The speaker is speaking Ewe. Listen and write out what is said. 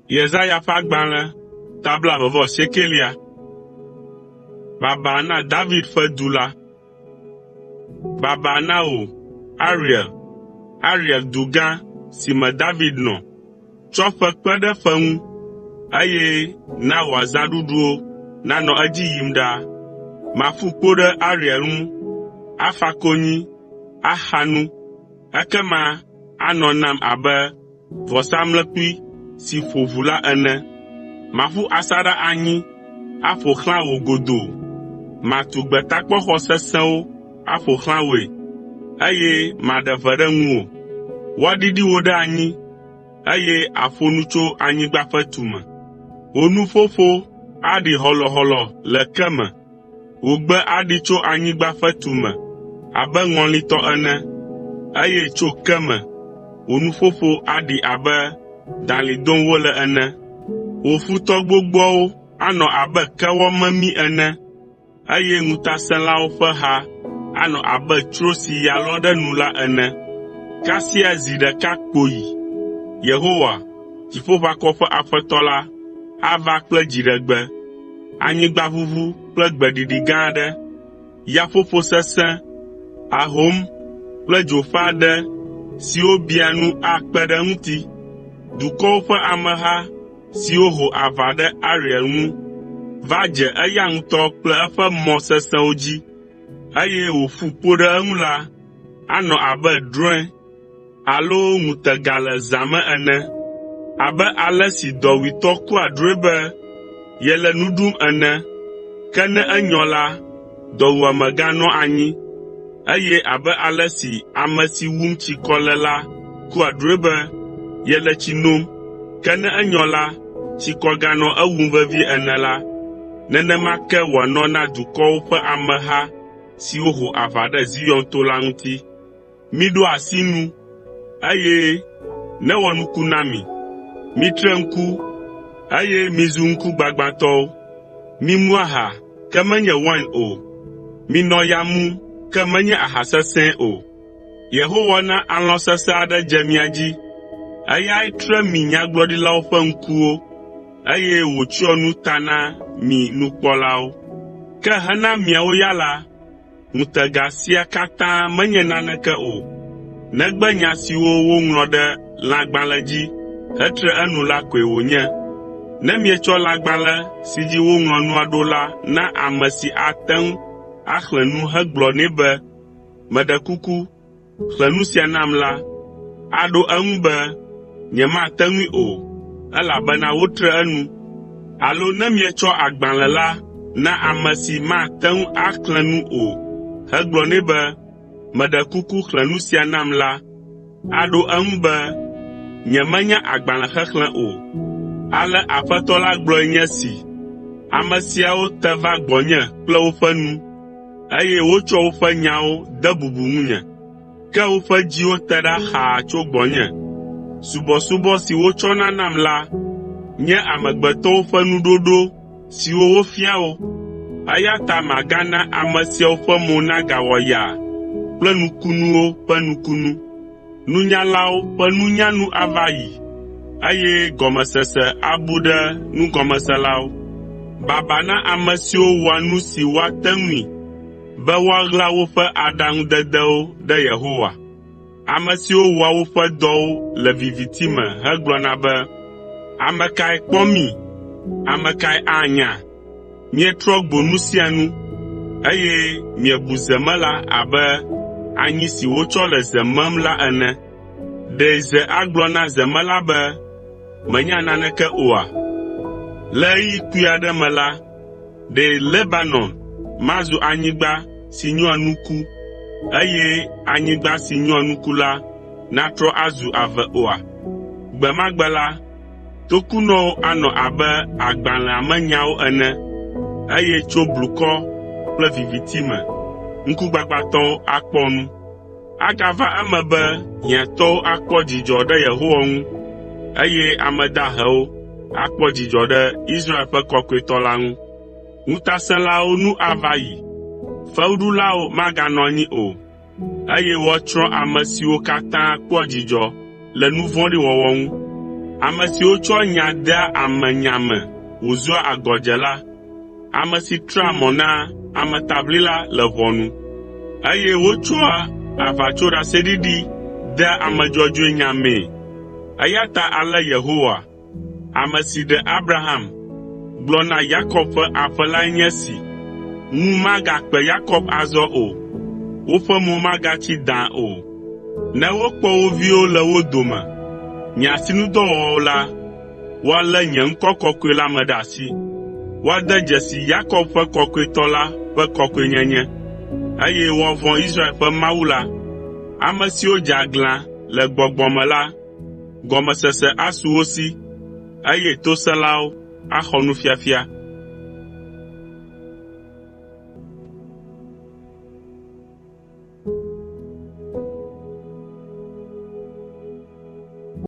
Yesaya ƒe agbalẽ tabla 29. Baba na David ƒe du la. Baba na wò, Ariel du gã si me David nɔ. Tsɔ ƒe kpe ɖe ƒe ŋu, eye na wò azãɖuɖuwo nanɔ edzi yim ɖaa. Maƒu kpo ɖe Ariel ŋu, afa konyi, axa nu, ekema anɔ nam abe vɔsamlekpui si ƒo ʋu la ene. Maƒu asaɖa anyi, aƒo xlã wò godoo. Matu gbetakpɔxɔ sesẽwo aƒo xlã wòe, eye maɖe ʋe ɖe ŋuwò. Woaɖiɖi wò ɖe anyi, eye àƒo nu tso anyigba ƒe tume. Wò nuƒoƒo aɖi hɔlɔhɔlɔ le ke me. Wò gbe aɖi tso anyigba ƒe tume abe ŋɔlitɔ ene, eye tso ke me, wò nuƒoƒo aɖi abe dalĩ dom wole ene. Wò futɔ gbogboawo anɔ abe kewɔ memi ene, eye ŋutasẽlawo ƒe ha anɔ abe tsro si ya lɔ ɖe nu la ene. Kasia zi ɖeka kpoyi, Yehowa, Dziƒoʋakɔwo ƒe Aƒetɔ la, ava kple dziɖegbe, anyigba ʋuʋu kple gbeɖiɖi gã aɖe, yaƒoƒo sesẽ, ahom kple dzo ƒe aɖe siwo bia nu akpe ɖe eŋuti. Dukɔwo ƒe ameha siwo ho aʋa ɖe Ariel ŋu va dze eya ŋutɔ kple eƒe mɔ sesẽwo dzi, eye wòƒu kpo ɖe eŋu la anɔ abe drɔ̃e alo ŋutega le zã me ene, abe ale si dɔwuitɔ kua drɔ̃e be yele nu ɖum ene, ke ne enyɔ la, dɔwuame ganɔ anyi, eye abe ale si ame si wum tsikɔ le la kua drɔ̃e be yele tsi nom, ke ne enyɔ la, tsikɔ ganɔ ewum vevie ene la, nenema ke wòanɔ na dukɔwo ƒe ameha siwo ho aʋa ɖe Zion to la ŋuti. Miɖo asi nu, eye newɔ nuku na mi. Mitre ŋku, eye mizu ŋku gbagbãtɔwo. Mimu aha, ke menye wain o. Minɔ ya mum, ke menye aha sesẽ o. Yehowa na alɔ̃ sesẽ aɖe dze mia dzi. Eyae tre mi nyagblɔɖilawo ƒe ŋkuwo, eye wòtsyɔ nu ta na mi nukpɔlawo. Ke hena miawo ya la, ŋutega sia katã menye naneke o, negbe nya siwo woŋlɔ ɖe lãgbalẽ dzi hetre enu la koe wònye. Ne mietsɔ lãgbalẽ si dzi woŋlɔ nua ɖo la na ame si ate ŋu axlẽ nu hegblɔ nɛ be, meɖe kuku, xlẽ nu sia nam la, aɖo eŋu be, nyemate ŋui o, elabena wotre enu. Alo ne mietsɔ agbalẽ la na ame si mate ŋu axlẽ nu o, hegblɔ nɛ be, meɖe kuku xlẽ nu sia nam la, aɖo eŋu be, nyemenya agbalẽ xexlẽ o. Ale Aƒetɔ la gblɔe nye si, ame siawo te va gbɔnye kple woƒe nu, eye wotsɔ woƒe nyawo de bubu ŋunye, ke woƒe dziwo te ɖa xaa tso gbɔnye. Subɔsubɔ si wotsɔna nam la nye amegbetɔwo ƒe nuɖoɖo siwo wofia wo, eya ta magana ame siawo ƒe mo nagawɔ yaa kple nukunuwo ƒe nukunu. Nunyalawo ƒe nunyanu ava yi, eye gɔmesese abu ɖe nugɔmeselawo. Baba na ame siwo wɔa nu si woate ŋui be woaɣla woƒe aɖaŋudedewo ɖe Yehowa. Ame siwo wɔa woƒe dɔwo le viviti me hegblɔna be, ame kae kpɔ mi? Ame kae anya? Mietrɔ gbo nu sia nu, eye miebu zemela abe anyi si wotsɔ le ze mem la ene. Ɖe ze agblɔ na zemela be, menya naneke oa? Le ɣeyiɣi kpui aɖe me la, ɖe Lebanon mazu anyigba si nyɔa nuku, eye anyigba si nyɔa nuku la natrɔ azu ave oa? Gbe ma gbe la, tokunɔwo anɔ abe agbalẽa me nyawo ene, eye tso blukɔ kple viviti me, ŋkugbagbãtɔwo akpɔ nu. Agava eme be hiãtɔwo akpɔ dzidzɔ ɖe Yehowa ŋu, eye ame dahewo akpɔ dzidzɔ ɖe Israel ƒe Kɔkɔetɔ la ŋu. Ŋutasẽlawo nu ava yi, fewuɖulawo maganɔ anyi o, eye woatsrɔ̃ ame siwo katã kpɔa dzidzɔ le nu vɔ̃ɖi wɔwɔ ŋu. ame siwo tsɔ nya dea amenya me wòzua agɔdzela, ame si trea mɔ na ametaʋlila le ʋɔnu, eye wotsɔa aʋatsoɖaseɖiɖi dea ame dzɔdzɔe nya mee. Eya ta ale Yehowa, ame si ɖe Abraham, gblɔ na Yakob ƒe aƒe lae nye si, ŋu magakpe Yakob azɔ o, woƒe mo magatsi dãa o. Ne wokpɔ wo viwo le wo dome, nye asinudɔwɔwɔ la, woalé nye ŋkɔ kɔkɔe la me ɖe asi. Woade dzesi Yakob ƒe kɔkɔetɔ la ƒe kɔkɔenyenye, eye woavɔ̃ Israel ƒe Mawu la. Ame siwo dze aglã le gbɔgbɔme la, gɔmesese asu wo si, eye tosẽlawo axɔ nufiafia.